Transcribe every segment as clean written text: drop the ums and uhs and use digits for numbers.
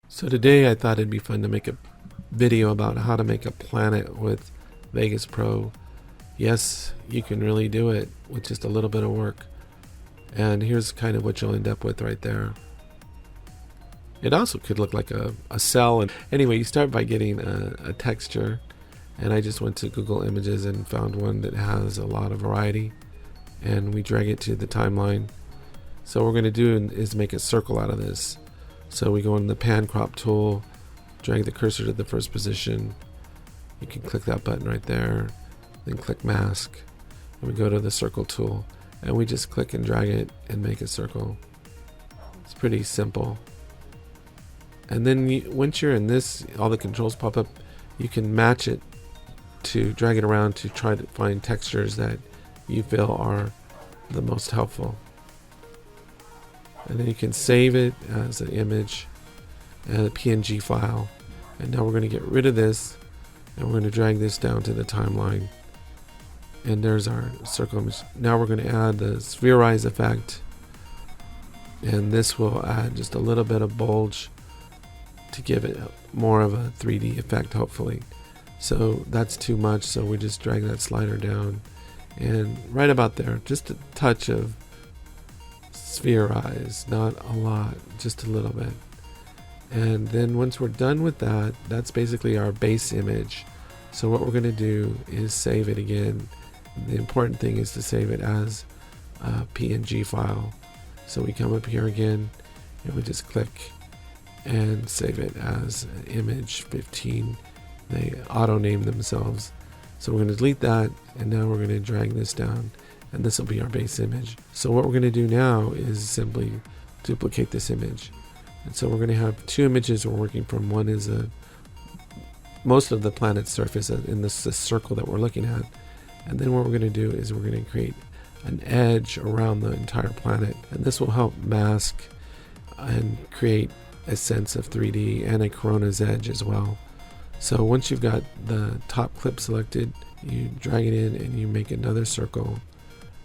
So today I thought it'd be fun to make a video about how to make a planet with Vegas Pro. Yes, you can really do it with just a little bit of work. And here's kind of what you'll end up with right there. It also could look like a cell. And anyway, you start by getting a texture. And I just went to Google Images and found one that has a lot of variety. And we drag it to the timeline. So what we're going to do is make a circle out of this. So we go in the pan crop tool, drag the cursor to the first position. You can click that button right there, then click mask. And we go to the circle tool and we just click and drag it and make a circle. It's pretty simple. And then once you're in this, all the controls pop up. You can match it to drag it around to try to find textures that you feel are the most helpful. And then you can save it as an image and a PNG file. And now we're going to get rid of this and we're going to drag this down to the timeline. And there's our circle image. Now we're going to add the spherize effect. And this will add just a little bit of bulge to give it more of a 3D effect, hopefully. So that's too much, so we just drag that slider down. And right about there, just a touch of spherize, not a lot, just a little bit. And then once we're done with that, that's basically our base image. So what we're going to do is save it again. The important thing is to save it as a PNG file. So we come up here again and we just click and save it as image 15. They auto name themselves. So we're going to delete that, and now we're going to drag this down, and this will be our base image. So what we're going to do now is simply duplicate this image. And so we're going to have two images we're working from. One is most of the planet's surface in this circle that we're looking at. And then what we're going to do is we're going to create an edge around the entire planet. And this will help mask and create a sense of 3D and a corona's edge as well. So once you've got the top clip selected, you drag it in and you make another circle.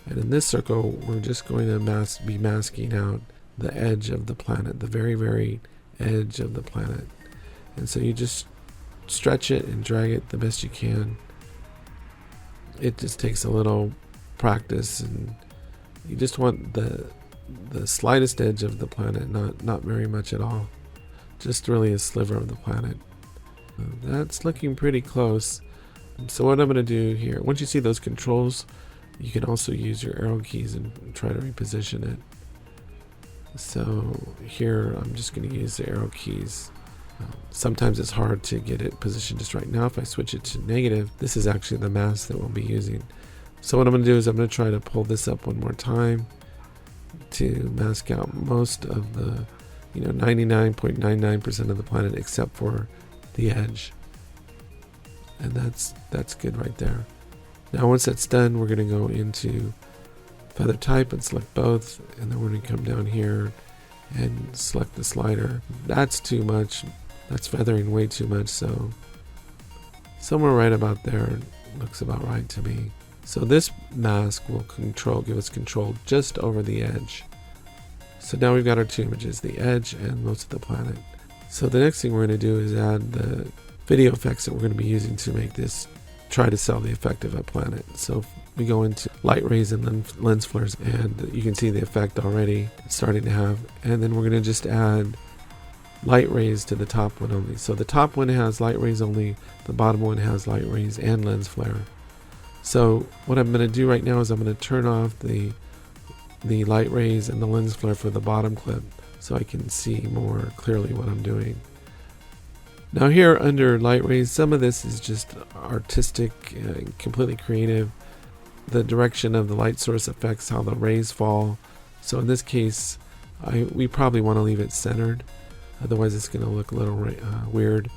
And in this circle, we're just going to be masking out the edge of the planet, the very, very edge of the planet. And so you just stretch it and drag it the best you can. It just takes a little practice, and you just want the slightest edge of the planet, not very much at all. Just really a sliver of the planet. That's looking pretty close. So what I'm going to do here, once you see those controls, you can also use your arrow keys and try to reposition it. So here I'm just going to use the arrow keys. Sometimes it's hard to get it positioned just right now. If I switch it to negative, this is actually the mask that we'll be using. So what I'm going to do is I'm going to try to pull this up one more time to mask out most of the 99.99% of the planet except for the edge. And that's good right there. Now once that's done, we're going to go into feather type and select both, and then we're going to come down here and select the slider. That's too much. That's feathering way too much, so somewhere right about there looks about right to me. So this mask will give us control just over the edge. So now we've got our two images, the edge and most of the planet. So the next thing we're going to do is add the video effects that we're going to be using to make this try to sell the effect of a planet. So we go into light rays and lens flares, and you can see the effect already starting to have. And then we're going to just add light rays to the top one only. So the top one has light rays only, the bottom one has light rays and lens flare. So what I'm going to do right now is I'm going to turn off the light rays and the lens flare for the bottom clip so I can see more clearly what I'm doing. Now here under light rays, some of this is just artistic, completely creative. The direction of the light source affects how the rays fall. So in this case, we probably want to leave it centered. Otherwise it's going to look a little weird.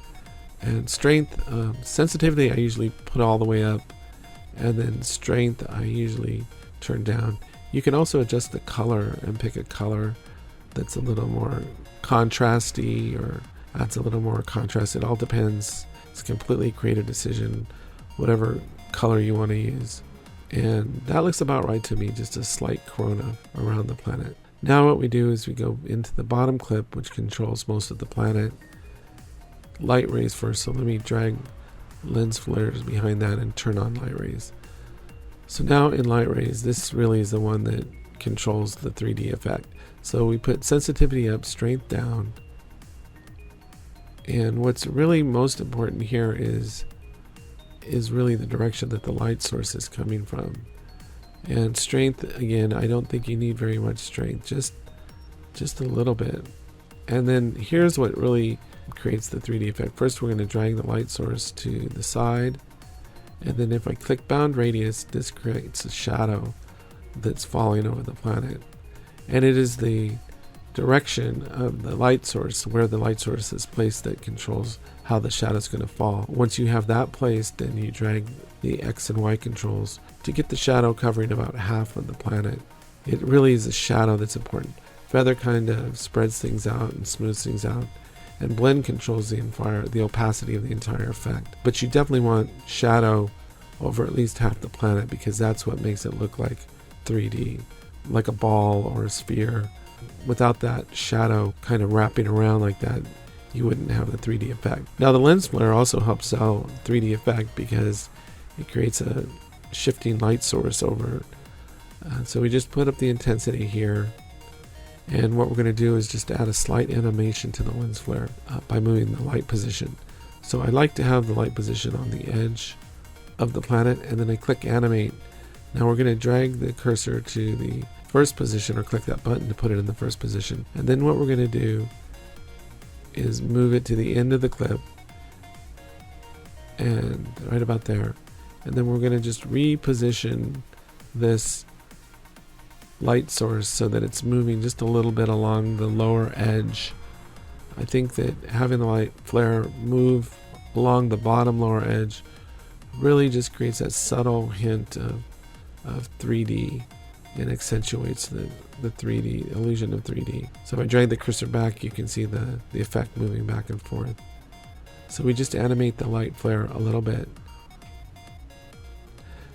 And strength, sensitivity I usually put all the way up. And then strength I usually turn down. You can also adjust the color and pick a color that's a little more contrasty or adds a little more contrast. It all depends. It's a completely creative decision, whatever color you want to use. And that looks about right to me, just a slight corona around the planet. Now what we do is we go into the bottom clip, which controls most of the planet, light rays first. So let me drag lens flares behind that and turn on light rays. So now in light rays, this really is the one that controls the 3D effect. So we put sensitivity up, strength down. And what's really most important here is really the direction that the light source is coming from. And strength, again, I don't think you need very much strength, just a little bit. And then here's what really creates the 3D effect. First, we're going to drag the light source to the side. And then if I click bound radius, this creates a shadow that's falling over the planet. And it is the direction of the light source, where the light source is placed, that controls how the shadow is going to fall. Once you have that placed, then you drag the X and Y controls to get the shadow covering about half of the planet. It really is a shadow that's important. Feather kind of spreads things out and smooths things out, and blend controls the opacity of the entire effect. But you definitely want shadow over at least half the planet, because that's what makes it look like 3D, like a ball or a sphere. Without that shadow kind of wrapping around like that, you wouldn't have the 3D effect. Now the lens flare also helps out 3D effect because it creates a shifting light source over. So we just put up the intensity here. And what we're going to do is just add a slight animation to the lens flare by moving the light position. So I like to have the light position on the edge of the planet, and then I click animate. Now we're going to drag the cursor to the first position, or click that button to put it in the first position. And then what we're going to do is move it to the end of the clip, and right about there. And then we're going to just reposition this light source so that it's moving just a little bit along the lower edge. I think that having the light flare move along the bottom lower edge really just creates that subtle hint of 3D and accentuates the 3D illusion of 3D. So if I drag the cursor back, you can see the effect moving back and forth. So we just animate the light flare a little bit.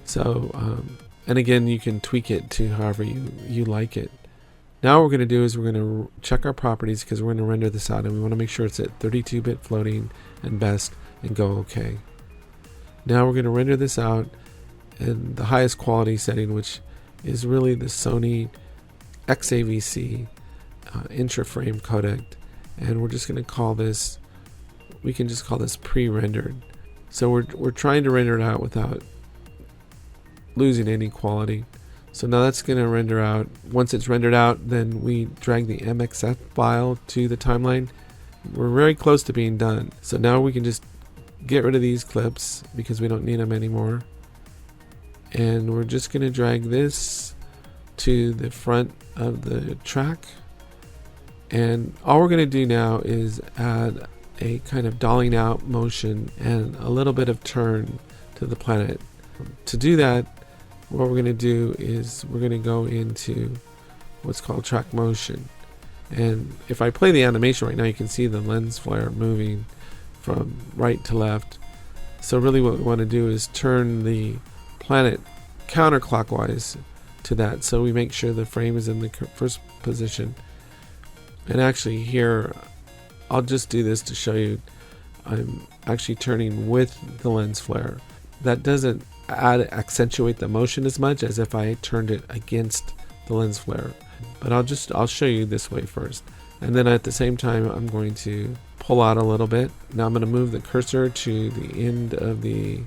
So and again, you can tweak it to however you like it. Now what we're going to do is we're going to check our properties, because we're going to render this out, and we want to make sure it's at 32-bit floating and best, and go OK. Now we're going to render this out in the highest quality setting, which is really the Sony XAVC intra-frame codec, and we're just going to call this, we can just call this pre-rendered. So we're trying to render it out without losing any quality. So now that's going to render out. Once it's rendered out, then we drag the MXF file to the timeline. We're very close to being done. So now we can just get rid of these clips because we don't need them anymore. And we're just going to drag this to the front of the track. And all we're going to do now is add a kind of dollying out motion and a little bit of turn to the planet. To do that, what we're going to do is we're going to go into what's called track motion. And if I play the animation right now, you can see the lens flare moving from right to left. So really what we want to do is turn the planet counterclockwise to that, so we make sure the frame is in the first position. And actually here, I'll just do this to show you, I'm actually turning with the lens flare. That doesn't accentuate the motion as much as if I turned it against the lens flare. But I'll show you this way first. And then at the same time, I'm going to pull out a little bit. Now I'm going to move the cursor to the end of the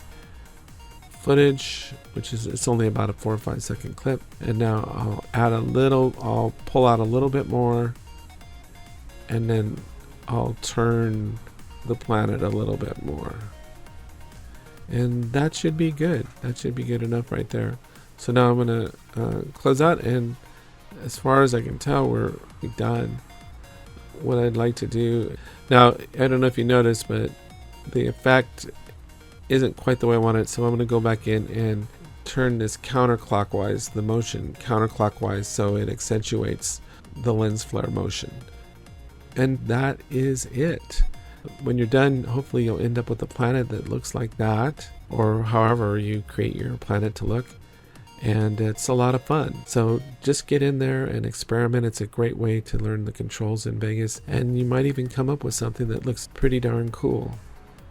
footage, which is, it's only about a 4 or 5 second clip. And now I'll pull out a little bit more, and then I'll turn the planet a little bit more. And that should be good. That should be good enough right there. So now I'm going to close out, and as far as I can tell, we're done. What I'd like to do now, I don't know if you noticed, but the effect isn't quite the way I want it, so I'm going to go back in and turn this counterclockwise, the motion counterclockwise, so it accentuates the lens flare motion. And that is it. When you're done, hopefully you'll end up with a planet that looks like that, or however you create your planet to look. and it's a lot of fun. So just get in there and experiment. It's a great way to learn the controls in Vegas, and you might even come up with something that looks pretty darn cool.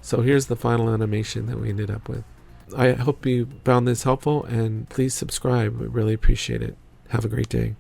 So here's the final animation that we ended up with. I hope you found this helpful, and please subscribe. We really appreciate it. Have a great day.